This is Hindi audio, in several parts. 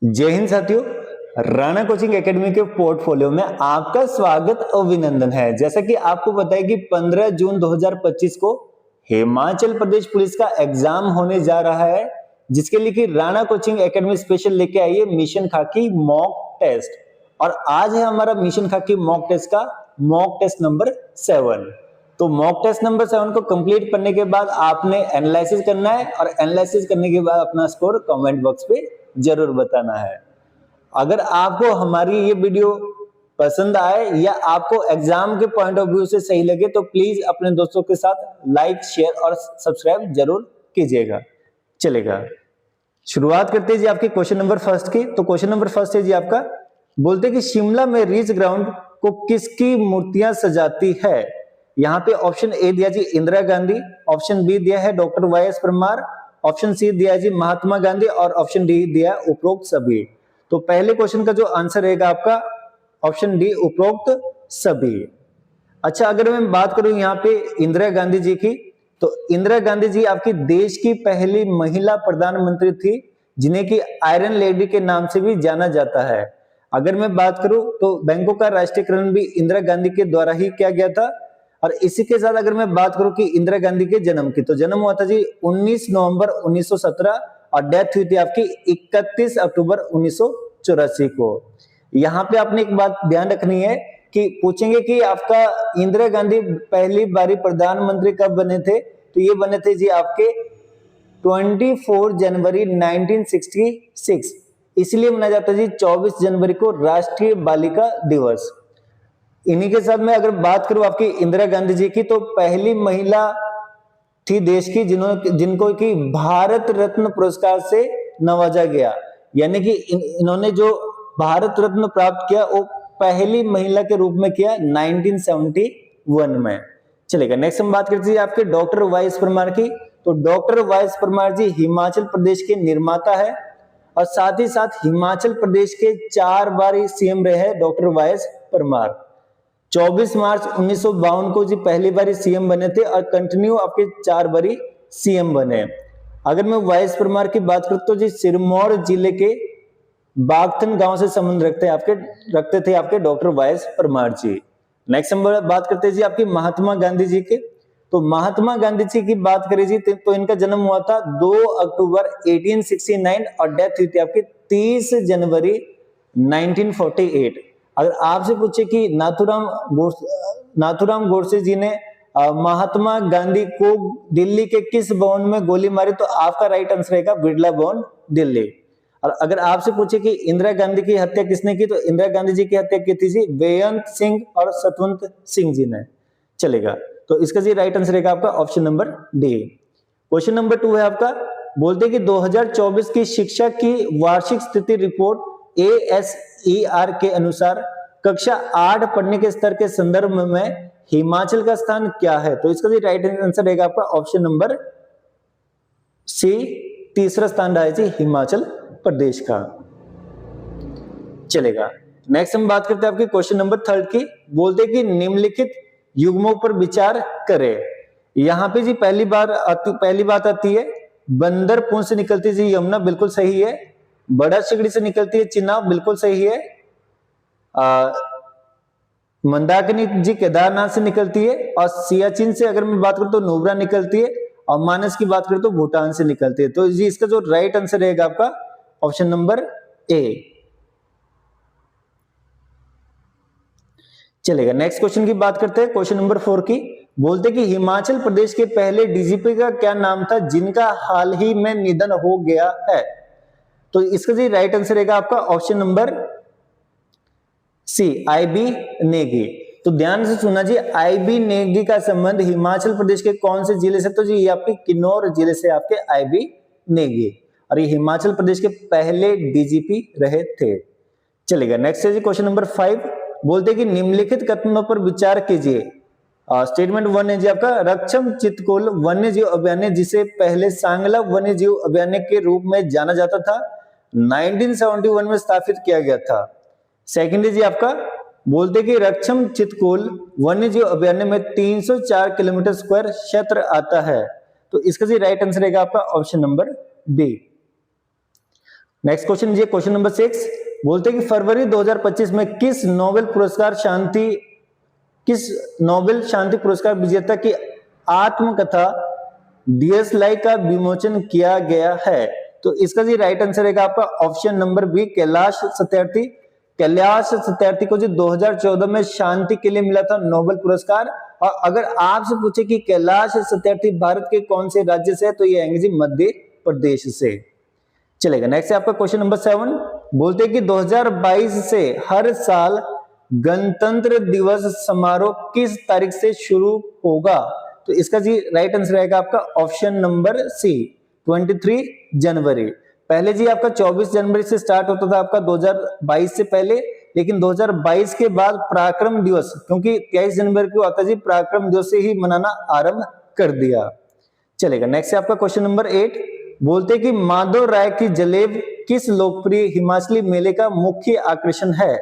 जय हिंद साथियों, राणा कोचिंग एकेडमी के पोर्टफोलियो में आपका स्वागत अभिनंदन है। जैसा कि आपको पता है कि 15 जून 2025 को हिमाचल प्रदेश पुलिस का एग्जाम होने जा रहा है, जिसके लिए कि राणा कोचिंग एकेडमी स्पेशल लेके आई है मिशन खाकी मॉक टेस्ट। और आज है हमारा मिशन खाकी मॉक टेस्ट का मॉक टेस्ट नंबर 7। तो मॉक टेस्ट नंबर 7 को कंप्लीट करने के बाद आपने एनालिसिस करना है और एनालिसिस करने के बाद अपना स्कोर कमेंट बॉक्स पे जरूर बताना है। अगर आपको हमारी ये वीडियो पसंद आए या आपको एग्जाम के पॉइंट ऑफ व्यू से सही लगे तो प्लीज अपने दोस्तों के साथ लाइक, शेयर और सब्सक्राइब जरूर कीजिएगा। चलेगा, शुरुआत करते हैं जी आपके क्वेश्चन नंबर फर्स्ट की। तो क्वेश्चन नंबर फर्स्ट है जी आपका, बोलते कि शिमला में रिज ग्राउंड को किसकी मूर्तियां सजाती है। यहाँ पे ऑप्शन ए दिया जी इंदिरा गांधी, ऑप्शन बी दिया है डॉक्टर वाई.एस. परमार, ऑप्शन सी दिया है जी महात्मा गांधी और ऑप्शन डी दिया है उपरोक्त सभी। तो पहले क्वेश्चन का जो आंसर रहेगा आपका ऑप्शन डी उपरोक्त सभी। अच्छा, अगर मैं बात करूं यहाँ पे इंदिरा गांधी जी की, तो इंदिरा गांधी जी आपकी देश की पहली महिला प्रधानमंत्री थी, जिन्हें की आयरन लेडी के नाम से भी जाना जाता है। अगर मैं बात करूं तो बैंकों का राष्ट्रीयकरण भी इंदिरा गांधी के द्वारा ही किया गया था। और इसी के साथ अगर मैं बात करूं कि इंदिरा गांधी के जन्म की, तो जन्म हुआ था जी 19 नवंबर 1917 और डेथ हुई थी आपकी 31 अक्टूबर 1984 को। यहाँ पे आपने एक बात ध्यान रखनी है कि पूछेंगे कि आपका इंदिरा गांधी पहली बारी प्रधानमंत्री कब बने थे, तो ये बने थे जी आपके 24 जनवरी 1966। इसलिए मनाया जाता है जी 24 जनवरी को राष्ट्रीय बालिका दिवस। इन्हीं के साथ में अगर बात करूं आपकी इंदिरा गांधी जी की, तो पहली महिला थी देश की जिनको कि भारत रत्न पुरस्कार से नवाजा गया। यानी कि इन्होंने जो भारत रत्न प्राप्त किया वो पहली महिला के रूप में किया 1971 में। चलेगा, नेक्स्ट हम बात करते हैं आपके डॉक्टर वाई.एस. परमार की। तो डॉक्टर वाई.एस. परमार जी हिमाचल प्रदेश के निर्माता है और साथ ही साथ हिमाचल प्रदेश के 4 बार सीएम रहे हैं डॉक्टर वाई.एस. परमार। 24 मार्च 1952 को जी पहली बारी सीएम बने थे और कंटिन्यू आपके 4 बारी सीएम बने। अगर मैं वाई.एस. परमार की बात करूं तो जी सिरमौर जिले के बागथन गांव से संबंध रखते थे आपके डॉक्टर वाई.एस. परमार जी। नेक्स्ट हम बात करते हैं जी आपकी महात्मा गांधी जी के। तो महात्मा गांधी जी की बात करें जी तो इनका जन्म हुआ था 2 अक्टूबर 1869 और डेथ हुई थी आपकी 30 जनवरी 1948। अगर आपसे पूछे कि नाथूराम गोडसे जी ने महात्मा गांधी को दिल्ली के किस भवन में गोली मारी, तो आपका राइट आंसर रहेगा बिरला भवन दिल्ली। और अगर आपसे पूछे कि इंदिरा गांधी की हत्या किसने की, तो इंदिरा गांधी जी की हत्या की थी जी बेअंत सिंह और सतवंत सिंह जी ने। चलेगा, तो इसका जी राइट आंसर रहेगा आपका option number D. Question number 2 है आपका, बोलते कि 2024 की शिक्षा की वार्षिक स्थिति रिपोर्ट ASER के अनुसार कक्षा 8 पढ़ने के स्तर के संदर्भ में हिमाचल का स्थान क्या है। तो इसका भी राइट आंसर रहेगा आपका ऑप्शन नंबर सी, तीसरा स्थान रहा है जी हिमाचल प्रदेश का। चलेगा, नेक्स्ट हम बात करते हैं आपके क्वेश्चन नंबर 3 की। बोलते कि निम्नलिखित युग्मों पर विचार करें। यहां पे जी पहली बात आती है बंदर पुंछ से निकलती जी यमुना, बिल्कुल सही है। बड़ा सिगड़ी से निकलती है चिनाब, बिल्कुल सही है। मंदाकिनी जी केदारनाथ से निकलती है। और सियाचिन से अगर मैं बात करूं तो नुब्रा निकलती है। और मानस की बात करूं तो भूटान से निकलती है। तो जी इसका जो राइट आंसर रहेगा आपका ऑप्शन नंबर ए। चलेगा, नेक्स्ट क्वेश्चन की बात करते हैं क्वेश्चन नंबर 4 की। बोलते कि हिमाचल प्रदेश के पहले डीजीपी का क्या नाम था जिनका हाल ही में निधन हो गया है। तो इसका जी राइट आंसर रहेगा आपका option number C, IB Negi. तो ध्यान से सुना जी, IB नेगी का संबंध हिमाचल प्रदेश के कौन से जिले से, तो जी ये आपके किन्नौर जिले से आपके IB नेगी, और ये हिमाचल प्रदेश के पहले डीजीपी रहे थे। चलेगा, नेक्स्ट है जी क्वेश्चन नंबर 5। बोलते कि निम्नलिखित कथनों पर विचार कीजिए। स्टेटमेंट 1 है जी आपका, रक्षम चितकुल वन्य जीव अभयारण्य जिसे पहले सांगला वन्य जीव अभयारण्य के रूप में जाना जाता था 1971 में स्थापित किया गया था। सेकंड है जी आपका, बोलते कि रक्षम चितकुल वन्य जीव अभयारण्य में 304 किलोमीटर स्क्वायर क्षेत्र आता है। तो इसका जी राइट आंसर रहेगा आपका option number B. Next question ये क्वेश्चन नंबर 6, बोलते हैं कि फरवरी 2025 में किस नोबेल शांति पुरस्कार विजेता की आत्मकथा डीएस लाई का विमोचन किया गया है? तो इसका जी राइट आंसर है आपका option number B, Kailash Satyarthi. Kailash Satyarthi को जी 2014 में शांति के लिए मिला था नोबेल पुरस्कार। और अगर आपसे पूछे कि कैलाश सत्यार्थी भारत के कौन से राज्य से है, तो ये आएंगे जी मध्य प्रदेश से। चलेगा, नेक्स्ट है आपका क्वेश्चन नंबर 7, बोलते हैं कि 2022 से हर साल गणतंत्र दिवस समारोह किस तारीख से शुरू होगा? तो इसका जी राइट आंसर रहेगा आपका ऑप्शन नंबर सी, 23 जनवरी। पहले जी आपका 24 जनवरी से स्टार्ट होता था आपका 2022 से पहले, लेकिन 2022 के बाद पराक्रम दिवस, क्योंकि 23 जनवरी को आता जी, पराक्रम दिवस से ही मनाना आरंभ कर दिया। चलेगा, नेक्स्ट है आपका क्वेश्चन नंबर 8, बोलते हैं कि माधव राय की जलेब किस लोकप्रिय हिमाचली मेले का मुख्य आकर्षण है?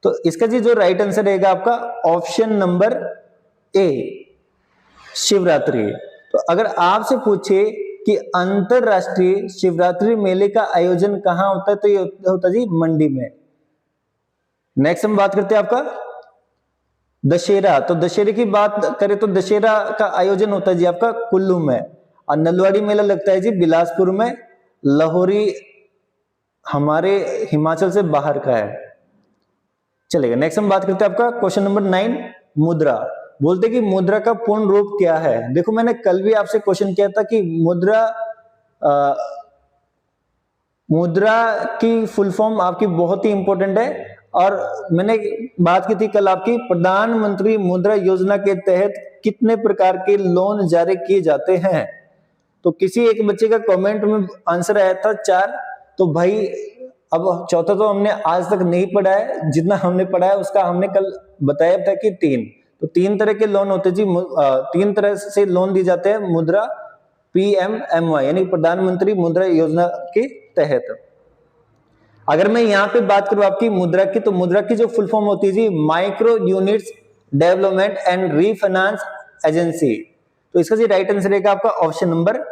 तो इसका जी जो राइट आंसर रहेगा आपका ऑप्शन नंबर ए, शिवरात्रि। तो अगर आपसे पूछे कि अंतरराष्ट्रीय शिवरात्रि मेले का आयोजन कहां होता है, तो ये होता है जी मंडी में। नेक्स्ट हम बात करते हैं आपका दशहरा। तो दशहरे की बात करें तो दशहरा का आयोजन होता है जी आपका कुल्लू में, और नलवाड़ी मेला लगता है जी बिलासपुर में। लाहौरी हमारे हिमाचल से बाहर का है। चलेगा, नेक्स्ट हम बात करते हैं आपका क्वेश्चन नंबर 9, मुद्रा। बोलते कि मुद्रा का पूर्ण रूप क्या है? देखो मैंने कल भी आपसे क्वेश्चन किया था कि मुद्रा की फुल फॉर्म आपकी बहुत ही इंपॉर्टेंट है, और मैंने बात की थी कल आपकी, प्रधानमंत्री मुद्रा योजना के तहत कितने प्रकार के लोन जारी किए जाते हैं? तो किसी एक बच्चे का कमेंट में आंसर आया था 4। तो भाई अब चौथा तो हमने आज तक नहीं पढ़ा है, जितना हमने पढ़ा है उसका हमने कल बताया था कि 3। तो 3 तरह के लोन होते जी, 3 तरह से लोन दिए जाते हैं मुद्रा PMMY यानी प्रधानमंत्री मुद्रा योजना के तहत। अगर मैं यहाँ पे बात करूं आपकी मुद्रा की, तो मुद्रा की जो फुल फॉर्म होती है जी micro units development and refinance agency. तो इसका जी राइट आंसर रहेगा आपका ऑप्शन नंबर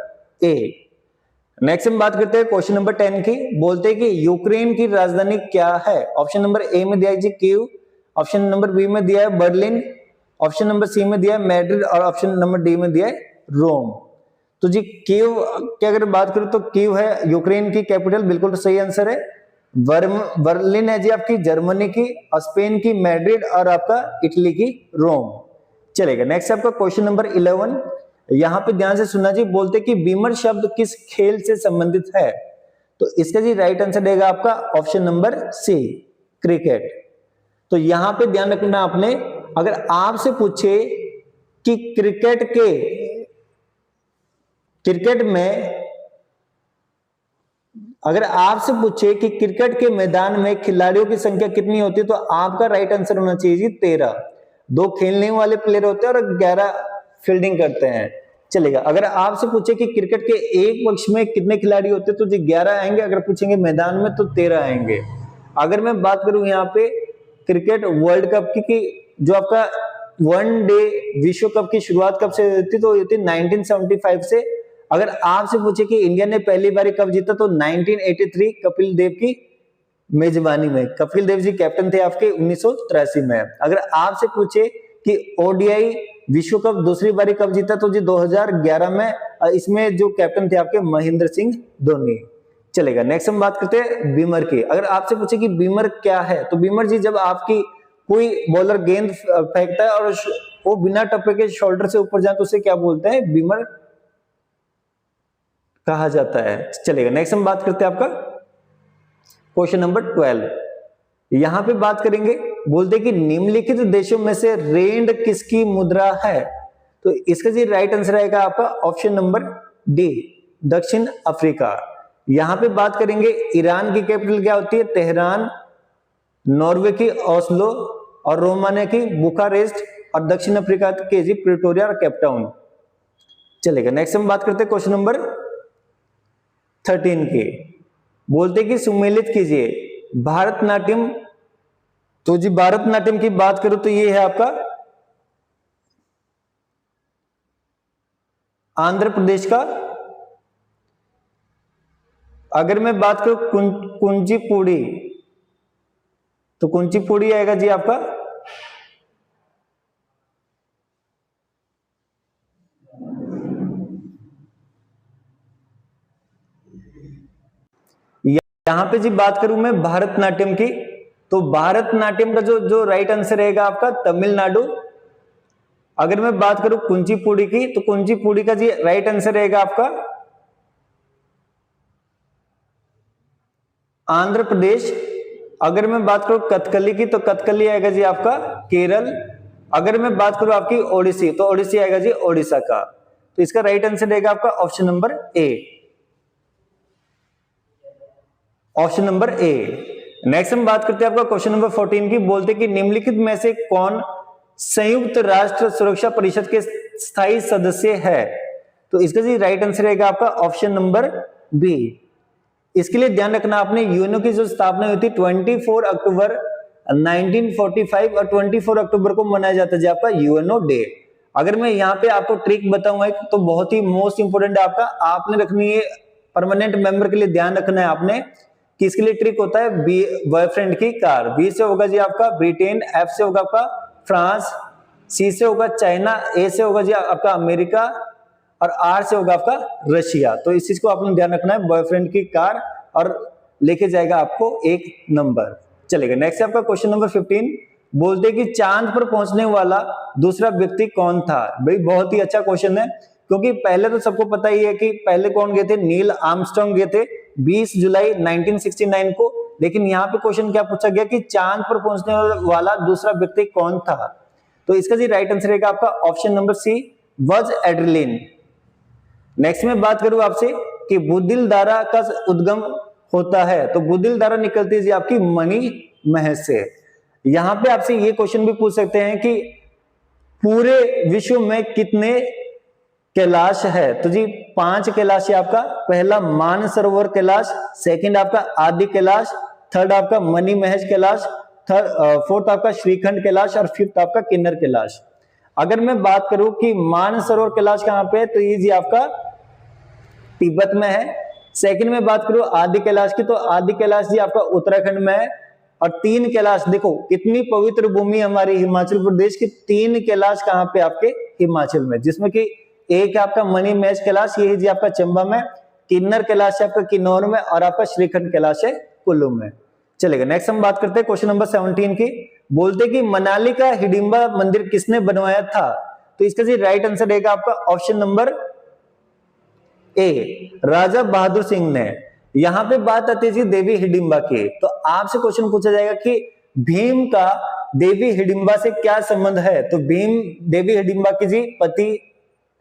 ए। नेक्स्ट हम बात करते हैं क्वेश्चन नंबर 10 की। बोलते हैं कि यूक्रेन की राजधानी क्या है? ऑप्शन नंबर ए में दिया है जी कीव, ऑप्शन नंबर बी में दिया है बर्लिन, ऑप्शन नंबर सी में दिया है मैड्रिड, और ऑप्शन नंबर डी में दिया है रोम। तो जी कीव की अगर बात करूं तो कीव है यूक्रेन की कैपिटल, बिल्कुल सही आंसर है। बर्लिन है जी आपकी जर्मनी की, स्पेन की मैड्रिड, और आपका इटली की रोम। चलेगा, नेक्स्ट आपका क्वेश्चन नंबर 11, यहां पे ध्यान से सुनना जी। बोलते कि बीमर शब्द किस खेल से संबंधित है? तो इसका जी राइट आंसर देगा आपका ऑप्शन नंबर सी, क्रिकेट। तो यहां पे ध्यान रखना आपने, अगर आपसे पूछे कि क्रिकेट में अगर आपसे पूछे कि क्रिकेट के मैदान में खिलाड़ियों की संख्या कितनी होती है, तो आपका राइट आंसर होना चाहिए जी 13। 2 खेलने वाले प्लेयर होते हैं और 11 फील्डिंग करते हैं। चलेगा, अगर आपसे पूछे कि क्रिकेट के एक पक्ष में कितने खिलाड़ी होते हैं, तो जी 11 आएंगे। अगर पूछेंगे मैदान में तो 13 आएंगे। अगर मैं बात करूं यहाँ पे क्रिकेट वर्ल्ड कप की, जो आपका वनडे विश्व कप की शुरुआत कब से होती, तो होती 1975 से। अगर आपसे पूछे कि इंडिया ने पहली बार कब जीता, तो 1983 कपिल देव की मेजबानी में। कपिल देव जी कैप्टन थे आपके 1983 में। अगर आपसे पूछे कि ओडीआई विश्व कप दूसरी बारी कब जीता, तो जी 2011 में। इसमें जो कैप्टन थे आपके महेंद्र सिंह धोनी। चलेगा, नेक्स्ट हम बात करते हैं बीमर की। अगर आपसे पूछे कि बीमर क्या है, तो बीमर जी जब आपकी कोई बॉलर गेंद फेंकता है और वो बिना टप्पे के शोल्डर से ऊपर जाए, तो उसे क्या बोलते हैं? बीमर कहा जाता है। चलेगा, नेक्स्ट हम बात करते हैं आपका क्वेश्चन नंबर 12। यहां पे बात करेंगे, बोलते कि निम्नलिखित देशों में से रेंड किसकी मुद्रा है? तो इसका जी राइट आंसर आएगा आपका ऑप्शन नंबर डी, दक्षिण अफ्रीका। यहां पे बात करेंगे ईरान की कैपिटल क्या होती है? तेहरान, नॉर्वे की ओस्लो, और रोमानिया की बुखारेस्ट, और दक्षिण अफ्रीका के जी प्रिटोरिया और केपटाउन। चलेगा, नेक्स्ट हम बात करते हैं क्वेश्चन नंबर 13 की। बोलते कि सुमेलित कीजिए भारतनाट्यम। तो जी भारतनाट्यम की बात करो तो ये है आपका आंध्र प्रदेश का अगर मैं बात करूं कुंचिपुड़ी, तो कुंचिपुड़ी आएगा जी आपका यहां पे जी। बात करूं मैं भारतनाट्यम की, तो भारतनाट्यम का जो राइट आंसर रहेगा आपका तमिलनाडु। अगर मैं बात करूं कुंचिपुड़ी की, तो कुंचिपुड़ी का जी राइट आंसर रहेगा आपका आंध्र प्रदेश। अगर मैं बात करूं कथकली की, तो कथकली आएगा जी आपका केरल। अगर मैं बात करूं आपकी ओडिसी, तो ओडिसी आएगा जी ओडिशा का। तो इसका राइट आंसर रहेगा आपका option number A, option number A. Next हम बात करते हैं आपका क्वेश्चन नंबर 14 की। बोलते कि निम्नलिखित में से कौन संयुक्त राष्ट्र सुरक्षा परिषद के स्थायी सदस्य है? तो इसका जी राइट आंसर रहेगा आपका ऑप्शन नंबर बी। इसके लिए ध्यान रखना, आपने यूएनओ की जो स्थापना हुई थी 24 अक्टूबर 1945 और 24 अक्टूबर को मनाया जाता है आपका यूएनओ डे। अगर मैं यहाँ पे आपको ट्रिक बताऊंगा तो बहुत ही मोस्ट इंपोर्टेंट है आपका, आपने रखनी है परमानेंट मेंबर के लिए ध्यान रखना है आपने कि इसके लिए ट्रिक होता है बी बॉयफ्रेंड की कार। बी से होगा जी आपका ब्रिटेन, एफ से होगा आपका फ्रांस, सी से होगा चाइना, ए से होगा जी आपका अमेरिका और आर से होगा आपका रशिया। तो इस चीज को आपने ध्यान रखना है, बॉयफ्रेंड की कार, और लेके जाएगा आपको एक नंबर। चलेगा। नेक्स्ट आपका क्वेश्चन नंबर 15। बोलते कि चांद पर पहुंचने वाला दूसरा व्यक्ति कौन था? भाई बहुत ही अच्छा क्वेश्चन है, क्योंकि पहले तो सबको पता ही है कि पहले कौन गए थे, नील आर्मस्ट्रांग गए थे 20 जुलाई 1969 को। लेकिन यहाँ पे क्वेश्चन क्या पूछा गया कि चांद पर पहुंचने वाला दूसरा व्यक्ति कौन था? तो इसका जी राइट आंसर रहेगा आपका ऑप्शन नंबर सी, बज एड्रिन। नेक्स्ट में बात करूं आपसे कि बुधिल धारा का उद्गम होता है, तो बुधिल धारा निकलती है जी आपकी मणि महल से। यहां पे आपसे ये क्वेश्चन भी पूछ सकते हैं कि पूरे विश्व में कितने कैलाश है? तो जी 5 कैलाश है आपका। पहला मानसरोवर कैलाश, सेकंड आपका आदि कैलाश, थर्ड आपका मणि महल कैलाश, फोर्थ आपका श्रीखंड कैलाश और फिफ्थ आपका किन्नर कैलाश। अगर मैं बात करूं कि मानसरोवर कैलाश कहां पे है, तो ये जी आपका तिब्बत में है। सेकंड में बात करूं आदि कैलाश की, तो आदि कैलाश जी आपका उत्तराखंड में है। और 3 कैलाश, देखो कितनी पवित्र भूमि हमारी हिमाचल प्रदेश की, 3 कैलाश कहां पे आपके हिमाचल में, जिसमें कि एक आपका मणि महल कैलाश, ये है जी आपका चंबा में, किन्नर कैलाश है आपका किन्नौर में, और आपका श्रीखंड कैलाश है कुल्लू में। चलेगा। नेक्स्ट हम बात करते हैं क्वेश्चन नंबर 17 की। बोलते कि मनाली का हिडिंबा मंदिर किसने बनवाया था? तो इसका जी राइट आंसर रहेगा आपका ऑप्शन नंबर ए, राजा बहादुर सिंह ने। यहां पे बात आती है जी देवी हिडिंबा की, तो आपसे क्वेश्चन पूछा जाएगा कि भीम का देवी हिडिंबा से क्या संबंध है? तो भीम देवी हिडिंबा की जी पति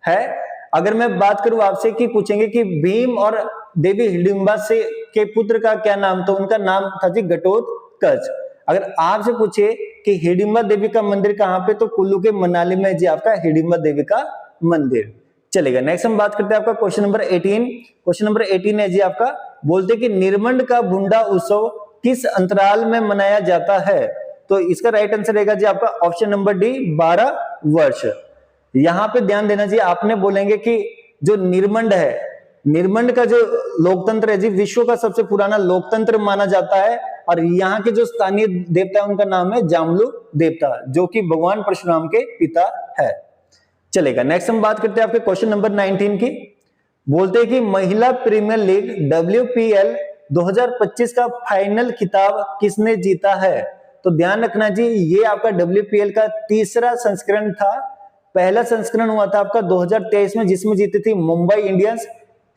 है। अगर मैं बात करूं आपसे कि पूछेंगे कि भीम और देवी हिडिंबा से के पुत्र का क्या नाम, तो उनका नाम था जी घटोत्कच। अगर आपसे पूछे कि हिडिंबा देवी का मंदिर कहां पे, तो कुल्लू के मनाली में जी आपका हिडिंबा देवी का मंदिर। चलेगा। नेक्स्ट हम बात करते हैं आपका क्वेश्चन नंबर 18। क्वेश्चन नंबर 18 है जी आपका, बोलते कि निर्मंड का भुंडा उत्सव किस अंतराल में मनाया जाता है? तो इसका राइट आंसर रहेगा जी आपका ऑप्शन नंबर डी, 12 वर्ष। यहां पे ध्यान देना जी, आपने बोलेंगे कि जो निर्मंड है, निर्मंड का जो लोकतंत्र है जी विश्व का सबसे पुराना लोकतंत्र माना जाता है, और यहाँ के जो स्थानीय देवता है उनका नाम है जामलू देवता, जो कि भगवान परशुराम के पिता है। चलेगा। नेक्स्ट हम बात करते हैं आपके क्वेश्चन नंबर 19 की। बोलते हैं कि महिला प्रीमियर लीग WPL 2025 का फाइनल खिताब किसने जीता है? तो ध्यान रखना जी, ये आपका WPL का तीसरा संस्करण था। पहला संस्करण हुआ था आपका 2023 में, जिसमें जीती थी मुंबई इंडियंस।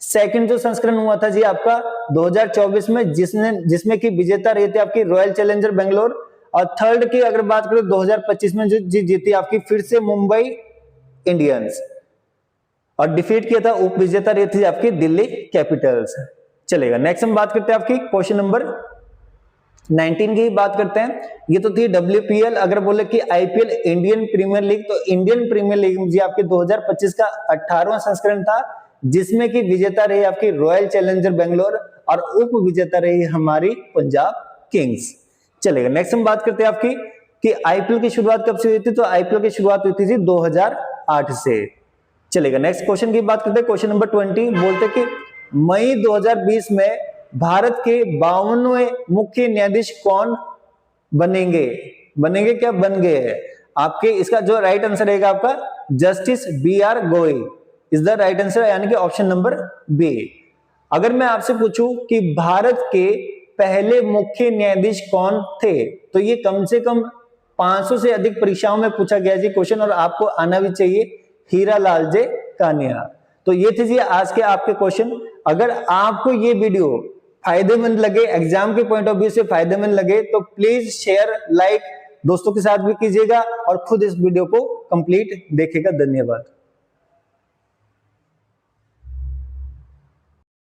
सेकंड जो संस्करण हुआ था जी आपका 2024 में, जिसमें की विजेता रही थी आपकी रॉयल चैलेंजर बेंगलोर। और थर्ड की अगर बात करें 2025 में जो जीती आपकी फिर से मुंबई इंडियंस, और डिफीट किया था, उप विजेता रही थी आपकी दिल्ली कैपिटल्स। चलेगा। नेक्स्ट हम बात करते हैं आपकी क्वेश्चन नंबर 19 की बात करते हैं। ये तो थी WPL। अगर बोले कि IPL इंडियन प्रीमियर लीग, तो इंडियन प्रीमियर लीग जी आपके 2025 का 18वां संस्करण था, जिसमें कि विजेता रही आपकी रॉयल चैलेंजर बेंगलोर और उप विजेता रही हमारी पंजाब किंग्स। चलेगा। नेक्स्ट हम बात करते हैं आपकी कि IPL की शुरुआत कब से हुई थी? तो IPL की शुरुआत हुई थी जी 2008 से। चलेगा। नेक्स्ट क्वेश्चन की बात करते हैं क्वेश्चन नंबर 20। बोलते कि मई 2020 में भारत के 52वें मुख्य न्यायाधीश कौन बनेंगे? बनेंगे क्या, बन गए हैं आपके? इसका जो राइट आंसर रहेगा आपका justice B.R. Goyal is the right answer, यानी कि ऑप्शन नंबर बी। अगर मैं आपसे पूछूं कि भारत के पहले मुख्य न्यायाधीश कौन थे, तो ये कम से कम 500 से अधिक परीक्षाओं में पूछा गया जी क्वेश्चन, और आपको आना भी चाहिए, हीरालाल जे कानिया। तो ये थे जी आज के आपके क्वेश्चन। अगर आपको ये वीडियो फायदेमंद लगे, एग्जाम के पॉइंट ऑफ व्यू से फायदेमंद लगे, तो प्लीज शेयर, लाइक दोस्तों के साथ भी कीजिएगा और खुद इस वीडियो को कंप्लीट देखिएगा। धन्यवाद।